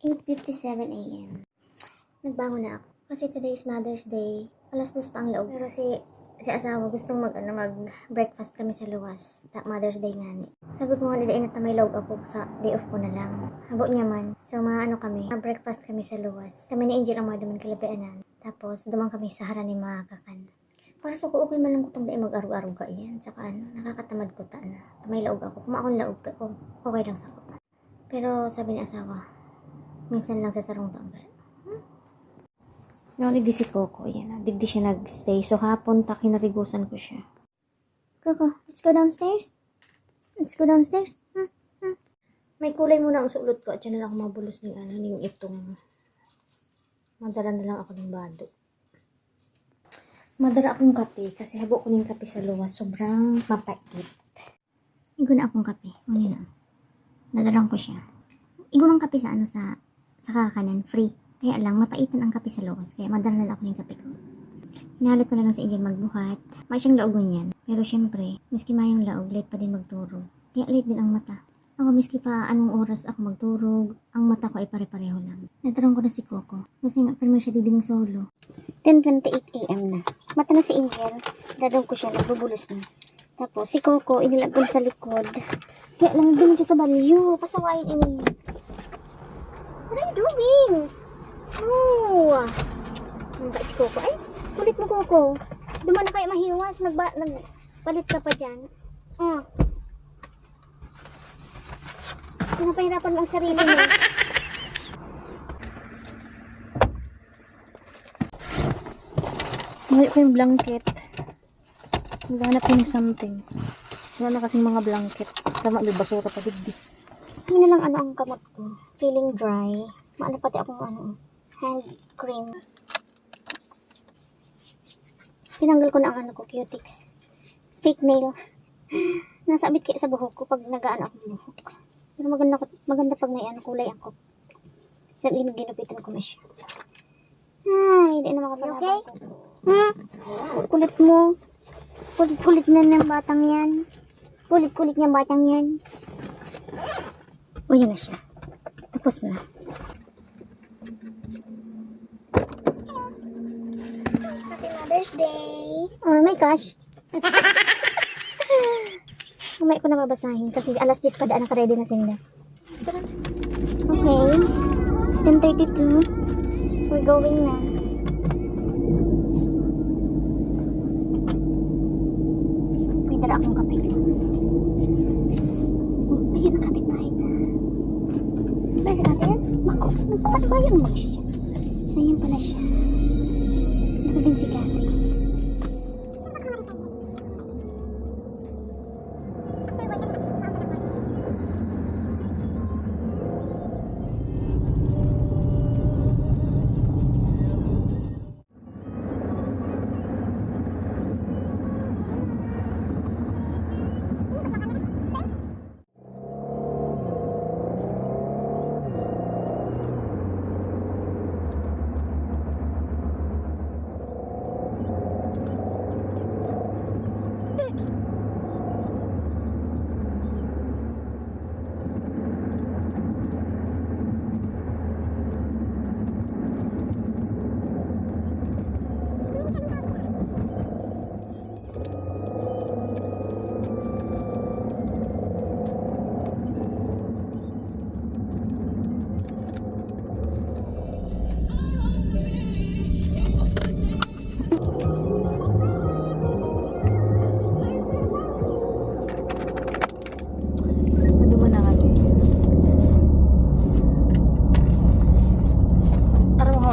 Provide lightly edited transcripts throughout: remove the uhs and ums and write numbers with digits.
8:57 a.m. Nagbangon na ako. Kasi today is Mother's Day. Alas 2 pa ang laog. Pero si asawa gustong mag-breakfast kami sa luwas. Mother's Day nga ni. Sabi ko nga nila na may laog ako sa day off ko na lang. Habo niya man. So breakfast kami sa luwas. Kami ni Angel ang mga duman kalabianan. Tapos dumang kami sa hara ni mga kakan. Para sa ko okay man lang ko itong daig mag-arug-arug ka iyan. Tsaka nakakatamad ko ta na. May laog ako. Kung akong laog ko, okay lang sa ko. Pero sabi ni asawa, minsan lang sa sarong tanggal. No, digdi si Coco. Yan, digdi siya nagstay. So, hapon, kinarigusan ko siya. Coco, let's go downstairs. Let's go downstairs. May kulay muna ang sulot ko. At yan na lang ako mabulos ng yung itong. Madara na lang ako ng bado. Madara akong kape. Kasi habo ko ng kape sa luwas. Sobrang mapait. Igo na akong kape. Ano na. Nadarang ko siya. Igo ng kape sa sa kakanan. Free. Kaya lang, mapaitan ang kape sa luwas. Kaya madala na ako ng kape ko. Hinalit ko na lang sa Angel magbuhat. May siyang laogon yan. Pero syempre, miski mayong laog, late pa din magturog. Kaya late din ang mata. Ako miski pa anong oras ako magturog, ang mata ko ay pare-pareho lang. Natarong ko na si Coco. Kasi nga, pero siya diding solo. 10:28 a.m. na. Mata na si Angel. Dadong ko siya, nagbubulos na. Tapos si Coco, inilag ko sa likod. Kaya lang, doon siya sa balyo. Pasawayin ini. What are you doing? Oh! Nanda si Coco. Ay, kulit mo Coco. Duman na kayo mahiwas. Nagpalit ka pa dyan. Oh. Pinapahirapan mo ang sarili mo. Ngayon ko yung blanket. Maghanap ko ng something. Wala na kasing mga blanket. Tama, may basura pa digdi. Hindi na lang ang kamot ko. Feeling dry. Maano pati akong hand cream. Tinanggal ko na ang cutics. Fake nail. Nasabit kaya sa buhok ko pag nagaan ako ng buhok. Pero maganda pag may kulay ako. Sa ginupitan ko na siya. Ay, hindi na makapalaban okay? Ko. Kulit mo. Kulit-kulit na ng batang yan. Kulit-kulit niyang batang yan. O, yan na siya. Tapos na. Happy Mother's Day! Oh, may cash. Umay ko na mabasahin kasi alas 10 pa daan naka-ready na sila. Okay. 10:32. We're going na. May dala akong kape. Oh, bigyan ng kape tayo na. Ba si ate yan? Mako, nagpapatbayan mo siya. Ayan pala siya. Ako din si Cathy.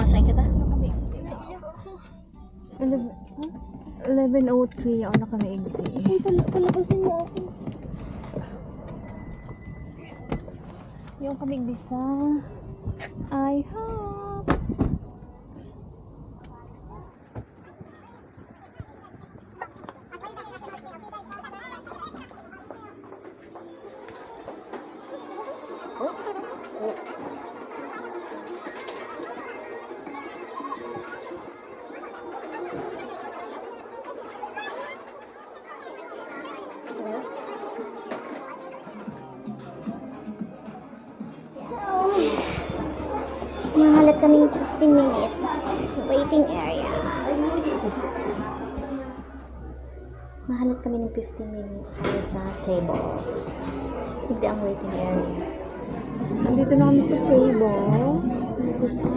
Saan kita? 11:03 ako na kami igdi. Ay, palabasin mo ako. Yung kami igdi sa I hope. Mahalat kaming 15 minutes. Waiting area. Mahalat kami ng 15 minutes para sa table. Hindi ang waiting area. Nandito na kami sa table. This is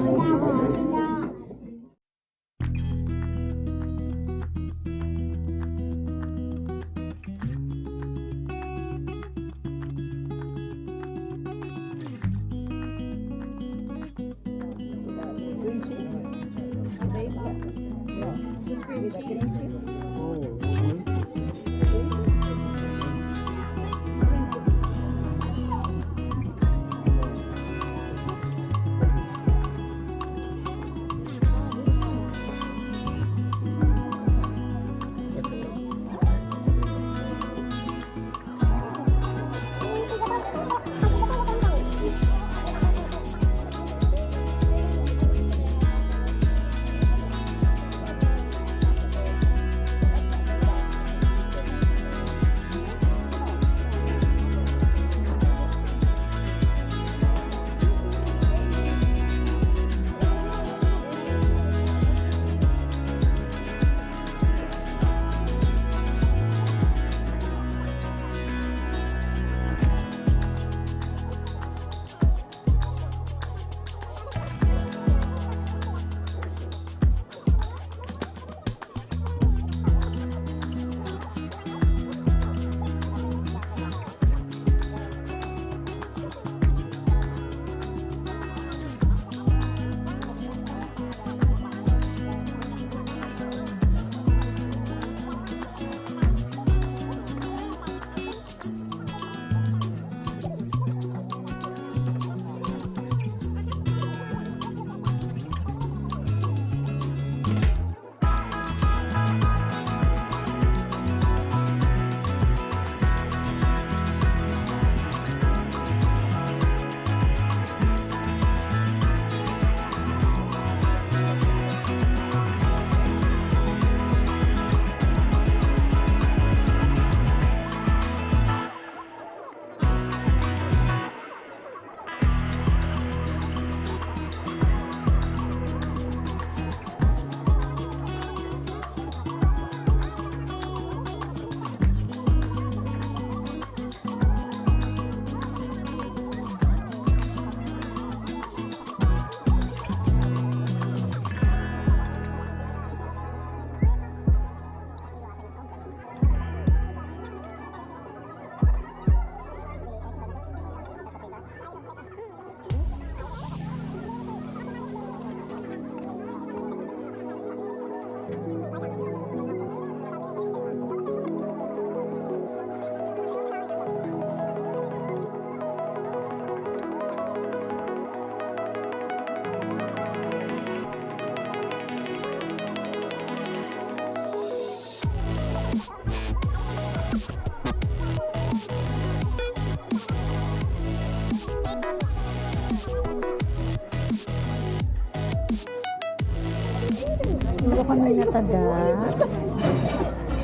Hindi kami natada.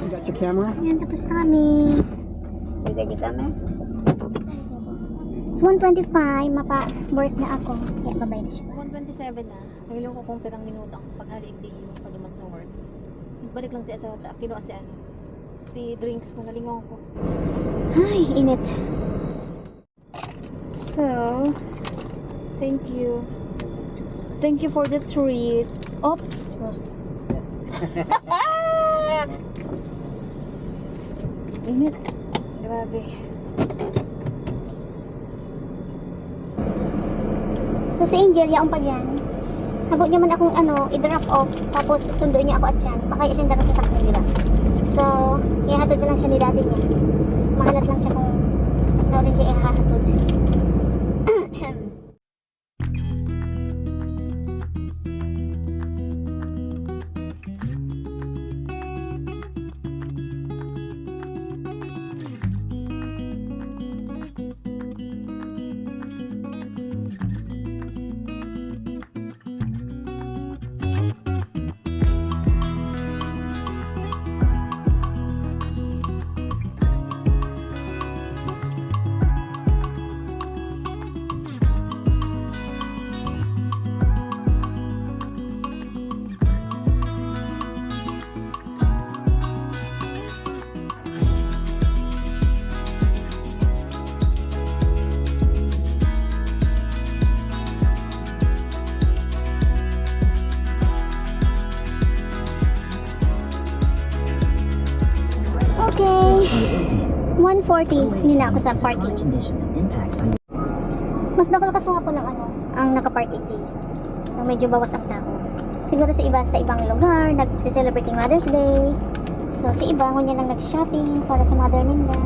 You got your camera? Ayan, tapos na kami. Bigay kami. It's 1:25, mapa-work na ako. Kaya babay na siya. 1:27 na. Sa ilong ko kung pirang minuto ang paghalik din yung pag-iman sa work. Balik lang siya sa kinuha si ano. Si drinks kung nalingaw ko. Ay, init. So, thank you. Thank you for the treat. Oops, Ross. Init. Grabe. So si Angel, yaon pa dyan. Habot niya man akong i-drop off. Tapos sunduin niya ako at yan. Baka yun siyang dagang sasakyan, di ba? So, ihahatod na lang siya ni daddy niya. Mahalat lang siya kung ano rin siya ihahatod. 140 nila ako sa parking. Mas nakalakaso nga po ng ang naka-parking day. So, medyo bawas ang tao. Siguro sa ibang lugar, nag-celebrating Mother's Day. So, si iba, ngunyan lang nag-shopping para sa mother nila.